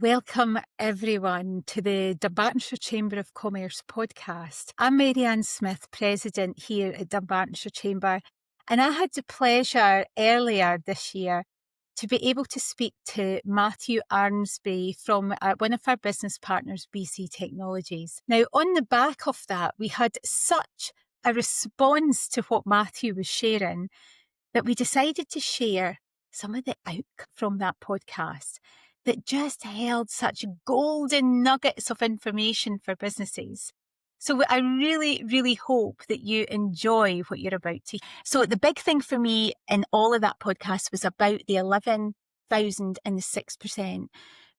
Welcome, everyone, to the Dunbartonshire Chamber of Commerce podcast. I'm Mary-Ann Smith, President here at Dunbartonshire Chamber, and I had the pleasure earlier this year to be able to speak to Matthew Armsby from one of our business partners, BC Technologies. Now, on the back of that, we had such a response to what Matthew was sharing that we decided to share some of the outcomes from that podcast that just held such golden nuggets of information for businesses. So I really, really hope that you enjoy what you're about to hear. So the big thing for me in all of that podcast was about the 11,000 and the 6%.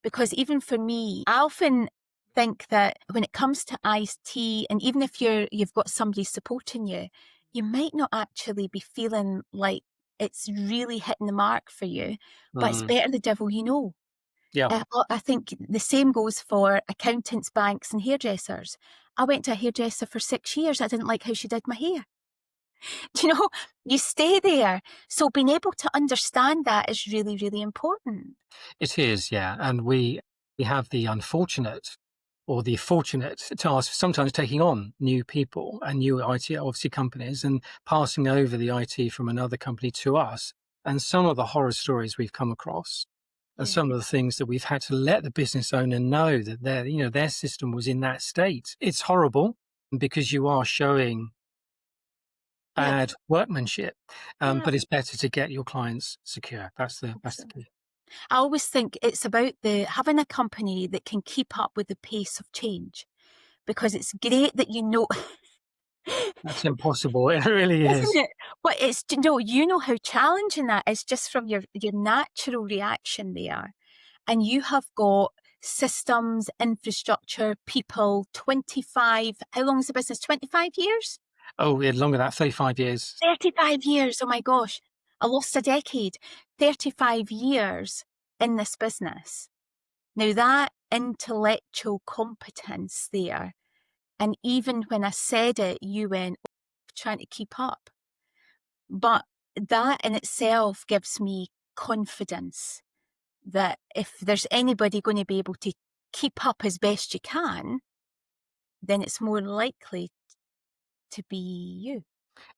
Because even for me, I often think that when it comes to IT, and even if you've got somebody supporting you, you might not actually be feeling like it's really hitting the mark for you, but it's better the devil you know. Yeah. I think the same goes for accountants, banks and hairdressers. I went to a hairdresser for 6 years. I didn't like how she did my hair. Do you know, you stay there. So being able to understand that is really, really important. It is, yeah. And we have the unfortunate or the fortunate task of sometimes taking on new people and new IT, obviously, companies and passing over the IT from another company to us. And some of the horror stories we've come across and Yeah. some of the things that we've had to let the business owner know that their system was in that state. It's horrible because you are showing Yeah. bad workmanship, Yeah. but it's better to get your clients secure. That's the key. I always think it's about having a company that can keep up with the pace of change, because it's great that you know. That's impossible. It really Isn't is. it? But you know how challenging that is just from your natural reaction there. And you have got systems, infrastructure, people, 25, how long is the business? 25 years? Oh, yeah, longer than that, 35 years. 35 years. Oh my gosh. I lost a decade. 35 years in this business. Now that intellectual competence there, and even when I said it, you went, "Oh, trying to keep up." But that in itself gives me confidence that if there's anybody going to be able to keep up as best you can, then it's more likely to be you.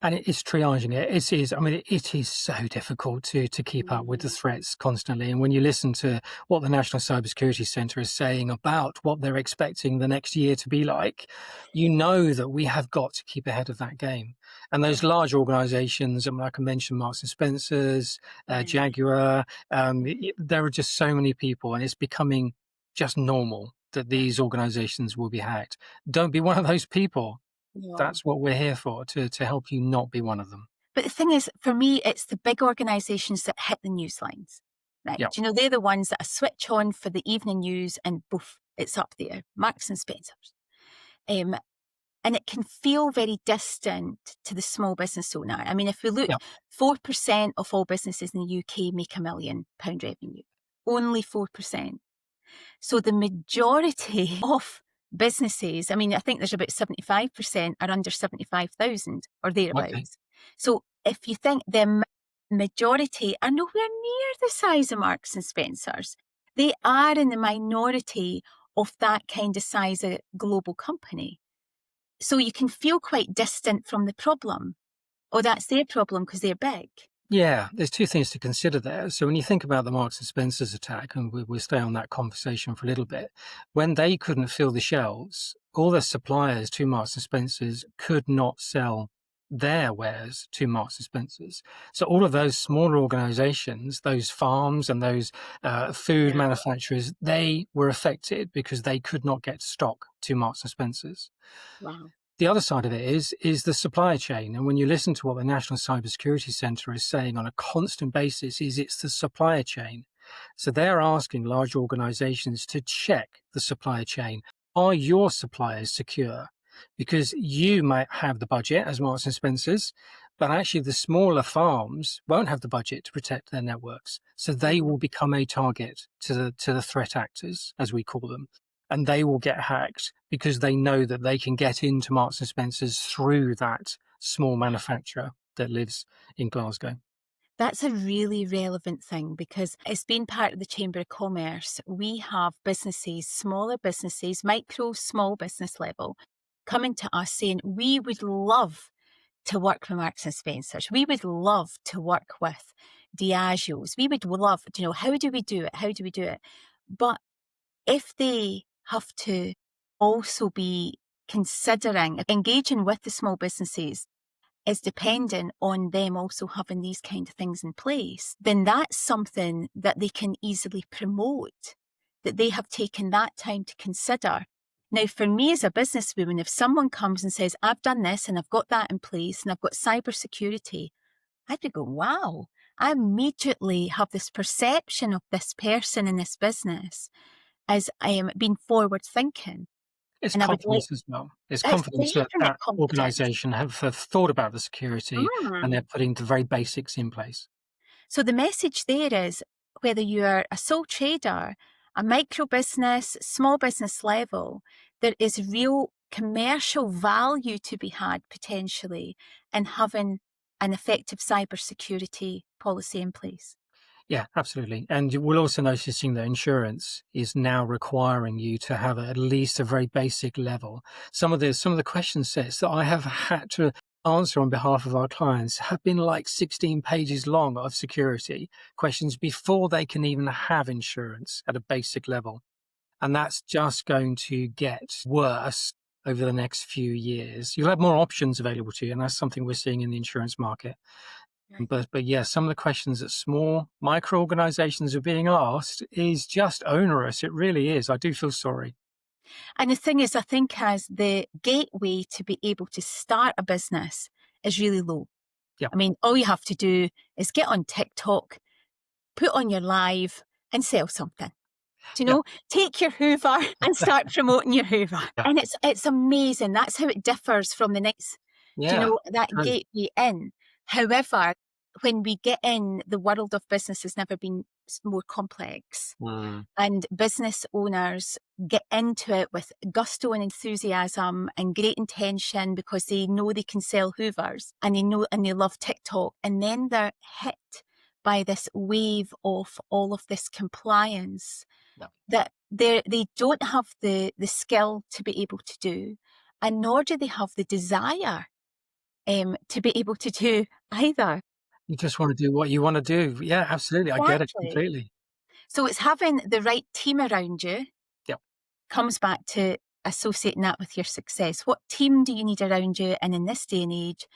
And it is triaging it. It is. I mean, it is so difficult to keep up with the threats constantly. And when you listen to what the National Cybersecurity Centre is saying about what they're expecting the next year to be like, you know that we have got to keep ahead of that game. And those large organisations, and like I mentioned, Marks and Spencers, Jaguar, there are just so many people, and it's becoming just normal that these organisations will be hacked. Don't be one of those people. No. That's what we're here for, to help you not be one of them. But the thing is, for me, it's the big organisations that hit the news lines. Right? Yeah. You know, they're the ones that I switch on for the evening news and poof, it's up there. Marks and Spencers. And it can feel very distant to the small business owner. I mean, if we look, Yeah. 4% of all businesses in the UK make £1 million revenue. Only 4%. So the majority of businesses, I mean, I think there's about 75% are under 75,000 or thereabouts. Okay. So if you think the majority are nowhere near the size of Marks and Spencers, they are in the minority of that kind of size of global company. So you can feel quite distant from the problem. Oh, that's their problem because they're big. Yeah, there's two things to consider there. So when you think about the Marks and Spencers attack, and we'll stay on that conversation for a little bit, when they couldn't fill the shelves, all the suppliers to Marks and Spencers could not sell their wares to Marks and Spencers. So all of those smaller organizations, those farms and those food manufacturers, they were affected because they could not get stock to Marks and Spencers. Wow. The other side of it is the supply chain. And when you listen to what the National Cybersecurity Centre is saying on a constant basis, it's the supply chain. So they're asking large organizations to check the supply chain. Are your suppliers secure? Because you might have the budget as Marks and Spencers, but actually the smaller farms won't have the budget to protect their networks. So they will become a target to the threat actors, as we call them. And they will get hacked because they know that they can get into Marks and Spencers through that small manufacturer that lives in Glasgow. That's a really relevant thing, because as being part of the Chamber of Commerce, we have businesses, smaller businesses, micro, small business level, coming to us saying, we would love to work with Marks and Spencers. We would love to work with Diageo's. We would love, how do we do it? How do we do it? But if they have to also be considering engaging with the small businesses is dependent on them also having these kind of things in place, then that's something that they can easily promote, that they have taken that time to consider. Now, for me as a businesswoman, if someone comes and says, I've done this and I've got that in place and I've got cybersecurity, I'd be going, wow, I immediately have this perception of this person in this business as I am being forward thinking. It's And I would like, confidence as well. It's it's confidence that definite that confidence. organisation have thought about the security and they're Mm. putting the very basics in place. So the message there is, whether you're a sole trader, a micro business, small business level, there is real commercial value to be had potentially in having an effective cybersecurity policy in place. Yeah, absolutely. And we're also noticing that insurance is now requiring you to have at least a very basic level. Some of the question sets that I have had to answer on behalf of our clients have been like 16 pages long of security questions before they can even have insurance at a basic level. And that's just going to get worse over the next few years. You'll have more options available to you, and that's something we're seeing in the insurance market. Right. But yeah, some of the questions that small micro organizations are being asked is just onerous. It really is. I do feel sorry. And the thing is, I think as the gateway to be able to start a business is really low. Yeah. I mean, all you have to do is get on TikTok, put on your live and sell something. Do you Yeah. know, take your Hoover and start promoting your Hoover. Yeah. And it's amazing. That's how it differs from the next, Yeah. that True. gateway in. However, when we get in, the world of business has never been more complex. Mm. And business owners get into it with gusto and enthusiasm and great intention because they know they can sell Hoovers and they love TikTok. And then they're hit by this wave of all of this compliance Yeah. that they don't have the skill to be able to do, and nor do they have the desire to be able to do either. You just want to do what you want to do. Yeah, absolutely. I get it Exactly. completely. So it's having the right team around you. Yeah. Comes back to associating that with your success. What team do you need around you? And in this day and age,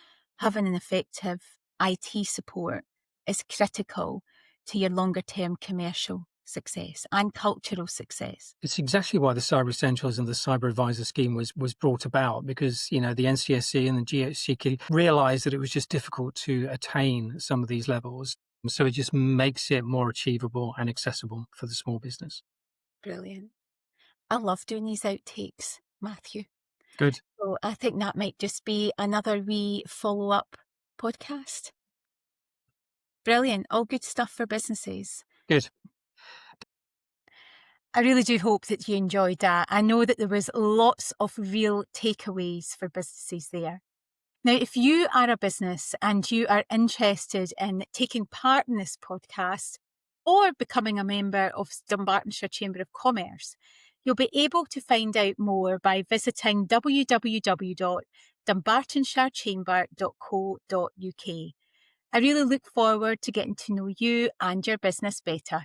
having an effective IT support is critical to your longer term commercial success and cultural success. It's exactly why the Cyber Essentials and the Cyber Advisor scheme was brought about, because the NCSC and the GHC realised that it was just difficult to attain some of these levels. So it just makes it more achievable and accessible for the small business. Brilliant. I love doing these outtakes, Matthew. Good. So I think that might just be another wee follow-up podcast. Brilliant. All good stuff for businesses. Good. I really do hope that you enjoyed that. I know that there was lots of real takeaways for businesses there. Now, if you are a business and you are interested in taking part in this podcast or becoming a member of Dumbartonshire Chamber of Commerce, you'll be able to find out more by visiting www.dumbartonshirechamber.co.uk. I really look forward to getting to know you and your business better.